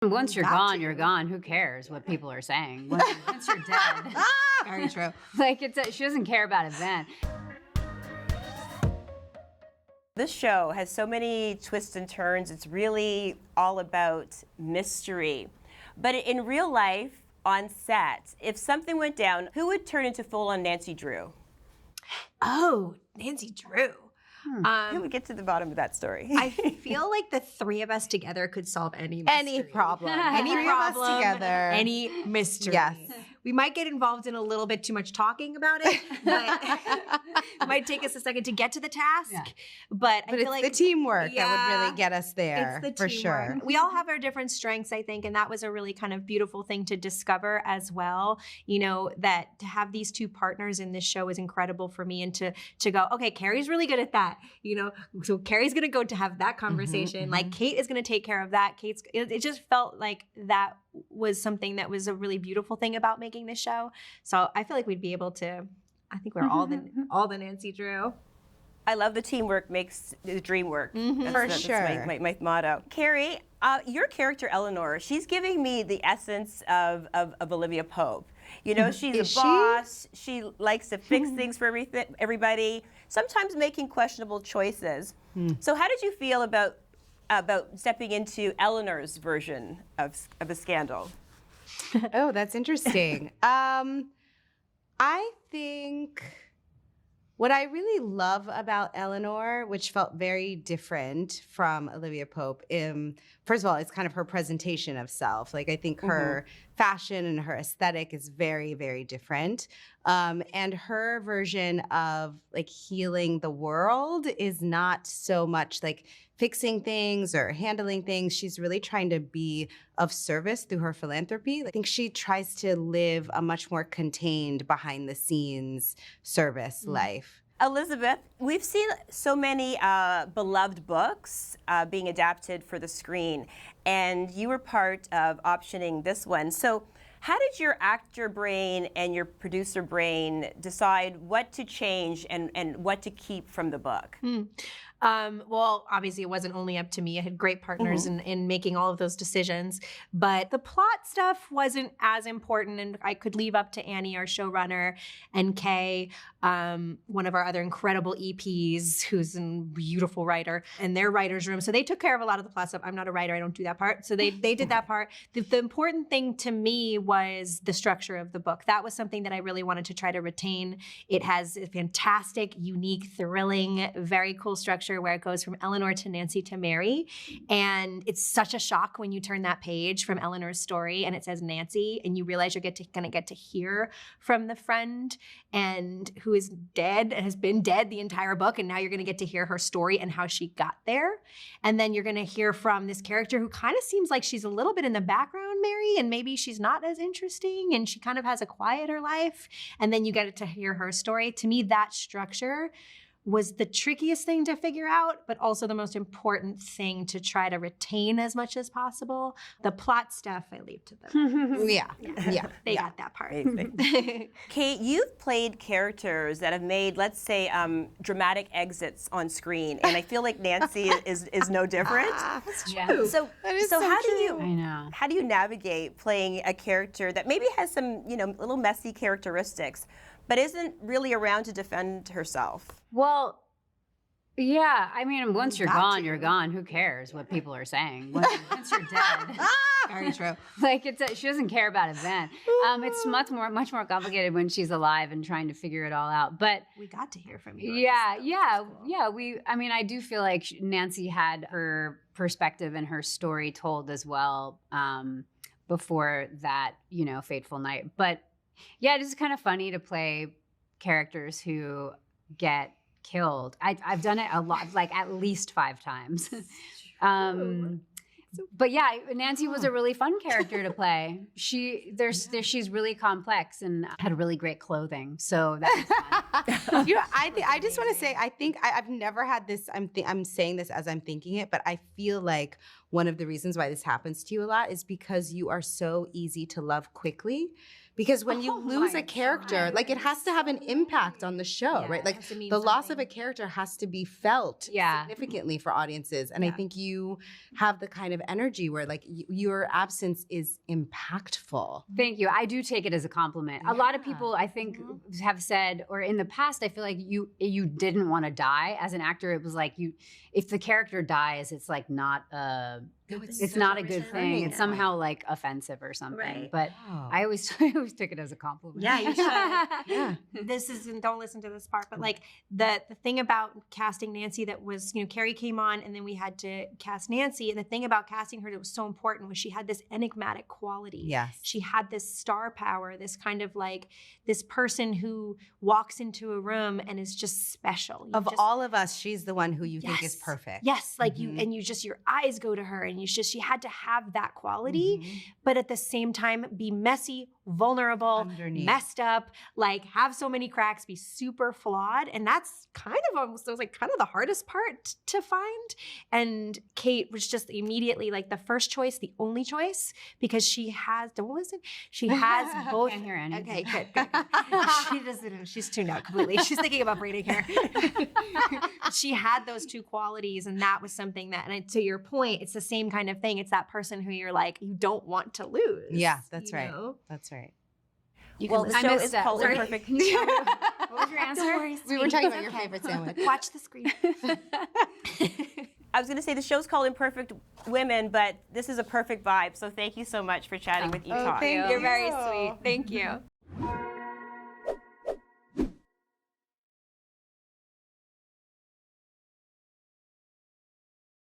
Once you're gone, you're gone. Who cares what people are saying? Once you're dead. Very true. Like, she doesn't care about it then. This show has so many twists and turns. It's really all about mystery. But in real life, on set, if something went down, who would turn into full-on Nancy Drew? Oh, Nancy Drew. Who would get to the bottom of that story? I feel like the three of us together could solve any problem. Any Three of us problem together. Any mystery. Yes. We might get involved in a little bit too much talking about it, but it might take us a second to get to the task. Yeah. But I But feel it's like the teamwork that would really get us there, it's the for teamwork. sure. We all have our different strengths, I think, and that was a really kind of beautiful thing to discover as well. You know, that to have these two partners in this show is incredible for me, and to go, okay, Kerry's really good at that. You know, so Kerry's gonna go to have that conversation. Like Kate is gonna take care of that. It just felt like that was something that was a really beautiful thing about making this show. So I feel like we'd be able to. I think we're all the Nancy Drew. I love the teamwork makes the dream work. That's sure. my motto. Kerry, your character Eleanor, she's giving me the essence of Olivia Pope. You know, she's a boss. She likes to fix things for everybody, sometimes making questionable choices. So how did you feel about stepping into Eleanor's version of a scandal? Oh, that's interesting. I think what I really love about Eleanor, which felt very different from Olivia Pope, first of all, it's kind of her presentation of self. Like, I think her fashion and her aesthetic is very, very different. And her version of like healing the world is not so much like fixing things or handling things. She's really trying to be of service through her philanthropy. I think she tries to live a much more contained, behind the scenes service life. Elisabeth, we've seen so many beloved books being adapted for the screen, and you were part of optioning this one. So how did your actor brain and your producer brain decide what to change and what to keep from the book? Well, obviously, it wasn't only up to me. I had great partners in making all of those decisions. But the plot stuff wasn't as important, and I could leave up to Annie, our showrunner, and Kay, one of our other incredible EPs, who's a beautiful writer, and their writer's room. So they took care of a lot of the plot stuff. I'm not a writer. I don't do that part. So they did that part. The important thing to me was the structure of the book. That was something that I really wanted to try to retain. It has a fantastic, unique, thrilling, very cool structure where it goes from Eleanor to Nancy to Mary. And it's such a shock when you turn that page from Eleanor's story and it says Nancy, and you realize you're gonna get to hear from the friend and who is dead and has been dead the entire book, and now you're gonna get to hear her story and how she got there. And then you're gonna hear from this character who kind of seems like she's a little bit in the background, Mary, and maybe she's not as interesting and she kind of has a quieter life. And then you get to hear her story. To me, that structure was the trickiest thing to figure out, but also the most important thing to try to retain as much as possible. The plot stuff, I leave to them. They got that part. Kate, you've played characters that have made, let's say, dramatic exits on screen, and I feel like Nancy is no different. That's Yeah. true. So I know. how do you navigate playing a character that maybe has some, little messy characteristics, but isn't really around to defend herself? Well, yeah. I mean, once you're gone, you're gone. Who cares what people are saying? Once you're dead. Very true. Like, she doesn't care about it then. It's much more complicated when she's alive and trying to figure it all out. But We got to hear from you. yeah. I do feel like Nancy had her perspective and her story told as well before that, fateful night. But yeah, it is kind of funny to play characters who get killed. I've done it a lot, like at least 5 times. But yeah, Nancy was a really fun character to play. She's really complex and had really great clothing, so that was fun. I just want to say, I think I've never had this. I'm saying this as I'm thinking it, but I feel like one of the reasons why this happens to you a lot is because you are so easy to love quickly. Because when you lose a character, like it has to have an impact on the show, right? Like the loss of a character has to be felt significantly for audiences. And I think you have the kind of energy where like your absence is impactful. Thank you. I do take it as a compliment. A lot of people, I think, have said, or in the past, I feel like you didn't want to die as an actor. It was like if the character dies, it's like not it's not a good thing. It's somehow like offensive or something. Right. But I always took it as a compliment. Yeah, you should. This is, and don't listen to this part, but like the thing about casting Nancy that was, Kerry came on and then we had to cast Nancy. And the thing about casting her that was so important was she had this enigmatic quality. Yes. She had this star power, this kind of like this person who walks into a room and is just special. All of us, she's the one who you think is perfect. Yes, like your eyes go to her and she had to have that quality, but at the same time be messy, vulnerable, messed up, like have so many cracks, be super flawed. And that's kind of the hardest part to find. And Kate was just immediately like the first choice, the only choice, because she has both. Can't hear anything. Okay, good. She doesn't, she's tuned out completely. She's thinking about braiding hair. She had those two qualities, and that was something that, and to your point, it's the same kind of thing. It's that person who you're like, you don't want to lose. Yeah, that's right. That's right. Well, the show is called Imperfect. What was your answer? We were talking about your favorite sandwich. Watch the screen. I was going to say the show's called Imperfect Women, but this is a perfect vibe. So thank you so much for chatting with Etalk. You're very sweet. Thank you.